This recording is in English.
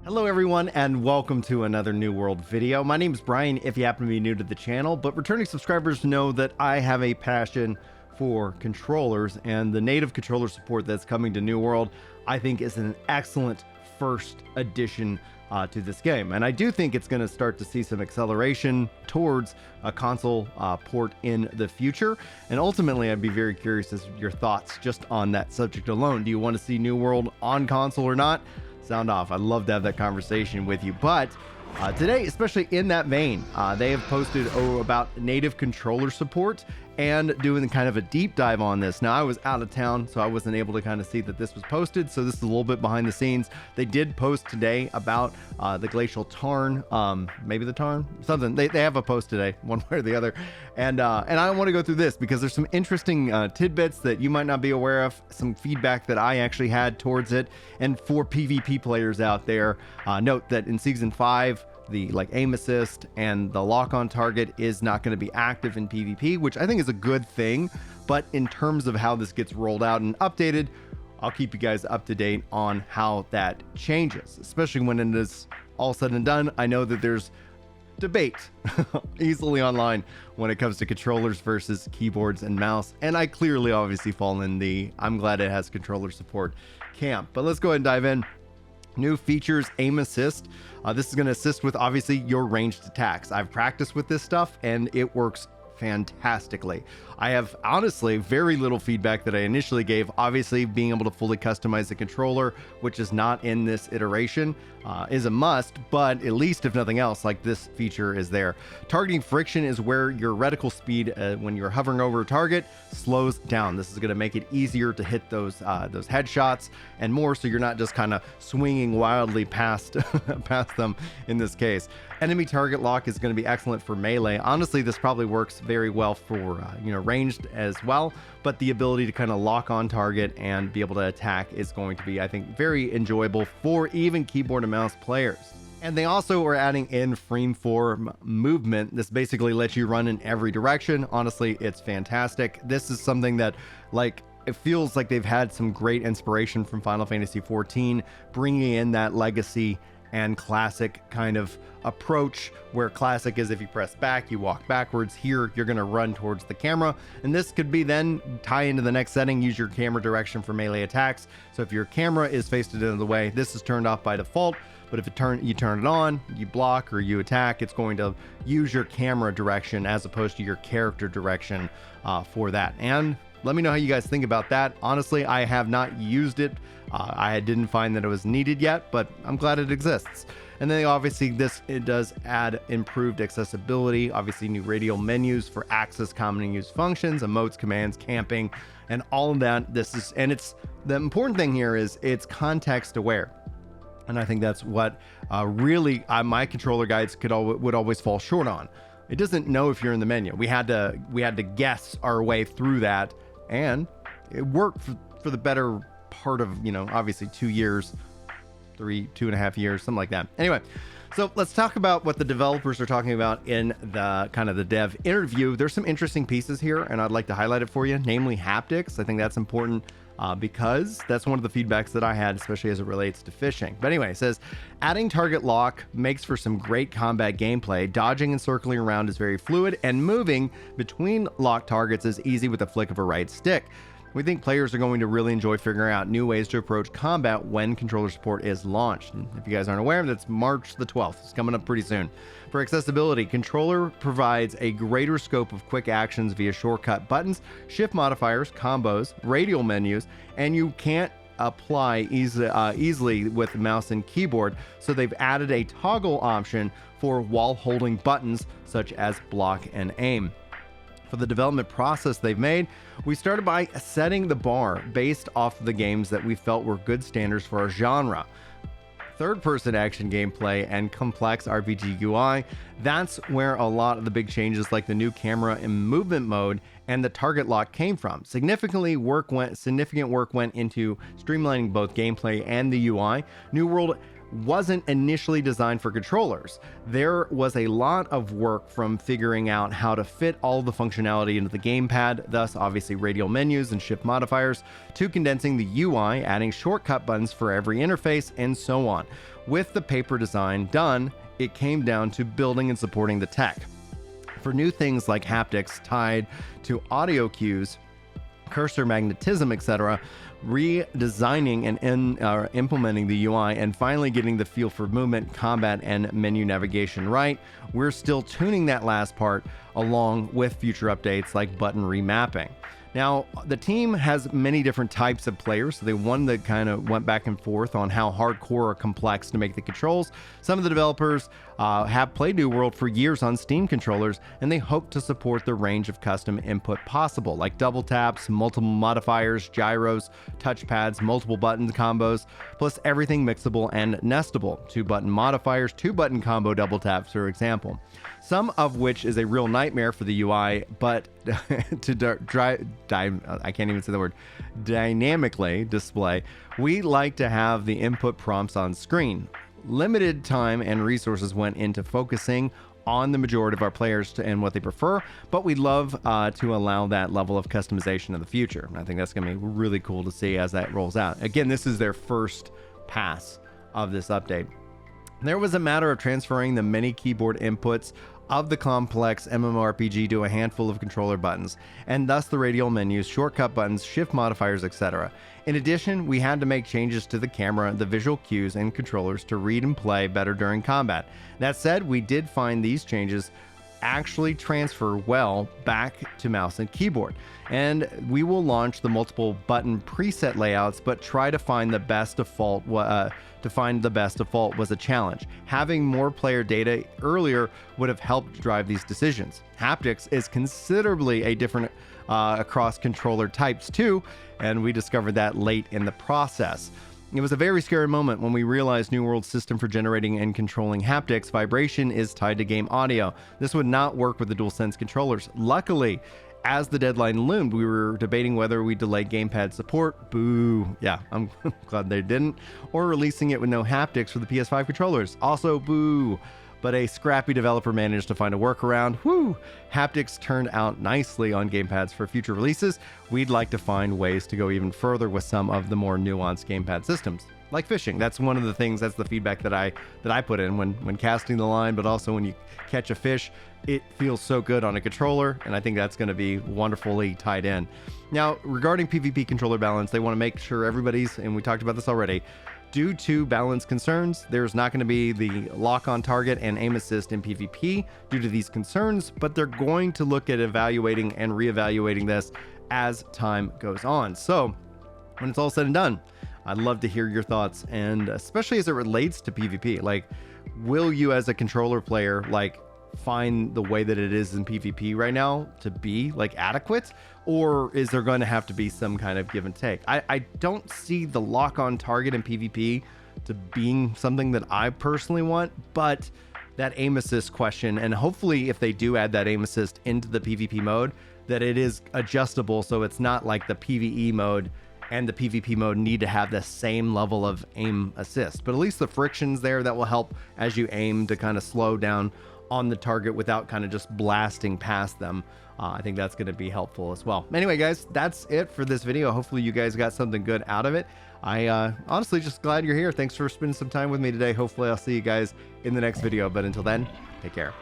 Hello everyone and welcome to another New World video. My name is Brian if you happen to be new to the channel, but returning subscribers know that I have a passion for controllers, and the native controller support that's coming to New World I think is an excellent first addition to this game, and I do think it's going to start to see some acceleration towards a console port in the future. And ultimately I'd be very curious as to your thoughts just on that subject alone. Do you want to see New World on console or not? Sound off. I'd love to have that conversation with you. But today, especially in that vein, they have posted about native controller support and doing kind of a deep dive on this. Now, I was out of town, so I wasn't able to kind of see that this was posted. So this is a little bit behind the scenes. They did post today about the Glacial Tarn, maybe the Tarn, something. They have a post today, one way or the other. And I want to go through this because there's some interesting tidbits that you might not be aware of, some feedback that I actually had towards it. And for PvP players out there, note that in Season 5, the aim assist and the lock on target is not going to be active in PvP, which I think is a good thing. But in terms of how this gets rolled out and updated, I'll keep you guys up to date on how that changes, especially when it is all said and done. I know that there's debate easily online when it comes to controllers versus keyboards and mouse, and I clearly obviously fall in the I'm glad it has controller support camp. But let's go ahead and dive in. New features, aim assist. This is going to assist with obviously your ranged attacks. I've practiced with this stuff and it works fantastically. I have honestly very little feedback that I initially gave. Obviously being able to fully customize the controller, which is not in this iteration, is a must, but at least if nothing else, this feature is there. Targeting friction is where your reticle speed when you're hovering over a target slows down. This is going to make it easier to hit those headshots and more, so you're not just kind of swinging wildly past them in this case. Enemy target lock is going to be excellent for melee. Honestly, this probably works very well for ranged as well, but the ability to kind of lock on target and be able to attack is going to be, I think, very enjoyable for even keyboard and mouse players. And they also are adding in freeform movement. This basically lets you run in every direction. Honestly, it's fantastic. This is something that it feels like they've had some great inspiration from Final Fantasy XIV, bringing in that legacy and classic kind of approach, where classic is if you press back, you walk backwards. Here, you're going to run towards the camera, and this could be then tie into the next setting, use your camera direction for melee attacks. So if your camera is faced the other way, this is turned off by default, but if you turn it on, you block or you attack, it's going to use your camera direction as opposed to your character direction for that. And let me know how you guys think about that. Honestly, I have not used it. I didn't find that it was needed yet, but I'm glad it exists. And then obviously it does add improved accessibility, obviously new radial menus for access common use functions, emotes, commands, camping, and all of that. It's the important thing here is it's context aware. And I think that's what really my controller guides would always fall short on. It doesn't know if you're in the menu. We had to guess our way through that, and it worked for the better part of obviously 2 years, 2.5 years, something like that. Anyway, so let's talk about what the developers are talking about in the kind of the dev interview. There's some interesting pieces here, and I'd like to highlight it for you, namely haptics. I think that's important because that's one of the feedbacks that I had, especially as it relates to fishing. But anyway, it says adding target lock makes for some great combat gameplay. Dodging and circling around is very fluid, and moving between locked targets is easy with a flick of a right stick. We think players are going to really enjoy figuring out new ways to approach combat when controller support is launched. And if you guys aren't aware, that's March the 12th. It's coming up pretty soon. For accessibility, controller provides a greater scope of quick actions via shortcut buttons, shift modifiers, combos, radial menus, and you can't apply easily with mouse and keyboard. So they've added a toggle option for while holding buttons such as block and aim. For the development process they've made, we started by setting the bar based off of the games that we felt were good standards for our genre. Third-person action gameplay and complex RPG UI, that's where a lot of the big changes like the new camera and movement mode and the target lock came from. Significant work went into streamlining both gameplay and the UI. New World wasn't initially designed for controllers. There was a lot of work from figuring out how to fit all the functionality into the gamepad, thus obviously radial menus and shift modifiers, to condensing the UI, adding shortcut buttons for every interface, and so on. With the paper design done, it came down to building and supporting the tech. For new things like haptics tied to audio cues, cursor magnetism, etc., redesigning and implementing the UI, and finally getting the feel for movement, combat, and menu navigation right. We're still tuning that last part along with future updates like button remapping. Now, the team has many different types of players, so they kind of went back and forth on how hardcore or complex to make the controls. Some of the developers have played New World for years on Steam controllers, and they hope to support the range of custom input possible, like double taps, multiple modifiers, gyros, touchpads, multiple button combos, plus everything mixable and nestable. 2-button modifiers, 2-button combo double taps, for example. Some of which is a real nightmare for the UI, but I can't even say the word, dynamically display, we like to have the input prompts on screen. Limited time and resources went into focusing on the majority of our players and what they prefer, but we'd love to allow that level of customization in the future. I think that's going to be really cool to see as that rolls out. Again, this is their first pass of this update. There was a matter of transferring the many keyboard inputs of the complex mmorpg to a handful of controller buttons, and thus the radial menus, shortcut buttons, shift modifiers, etc. In addition, we had to make changes to the camera, the visual cues, and controllers to read and play better during combat. That said, we did find these changes actually transfer well back to mouse and keyboard, and we will launch the multiple button preset layouts, but try to find the best default. To find the best default was a challenge. Having more player data earlier would have helped drive these decisions. Haptics is considerably a different across controller types too, and we discovered that late in the process. It was a very scary moment when we realized New World's system for generating and controlling haptics vibration is tied to game audio. This would not work with the DualSense controllers. Luckily, as the deadline loomed, we were debating whether we delay gamepad support. Boo. Yeah, I'm glad they didn't. Or releasing it with no haptics for the PS5 controllers. Also, boo. But a scrappy developer managed to find a workaround. Whoo! Haptics turned out nicely on gamepads for future releases. We'd like to find ways to go even further with some of the more nuanced gamepad systems, like fishing. That's one of the things, that's the feedback that I put in when casting the line, but also when you catch a fish, it feels so good on a controller, and I think that's going to be wonderfully tied in. Now, regarding PvP controller balance, they want to make sure everybody's, and we talked about this already, due to balance concerns, there's not going to be the lock on target and aim assist in PvP due to these concerns, but they're going to look at evaluating and reevaluating this as time goes on. So when it's all said and done, I'd love to hear your thoughts, and especially as it relates to PvP. Like, will you as a controller player find the way that it is in PvP right now to be adequate, or is there going to have to be some kind of give and take? I don't see the lock on target in PvP to being something that I personally want, but that aim assist question, and hopefully if they do add that aim assist into the PvP mode, that it is adjustable so it's not like the PvE mode and the PvP mode need to have the same level of aim assist, but at least the friction's there that will help as you aim to kind of slow down on the target without kind of just blasting past them. I think that's going to be helpful as well. Anyway, guys, that's it for this video. Hopefully you guys got something good out of it. I honestly just glad you're here. Thanks for spending some time with me today. Hopefully I'll see you guys in the next video, but until then, take care.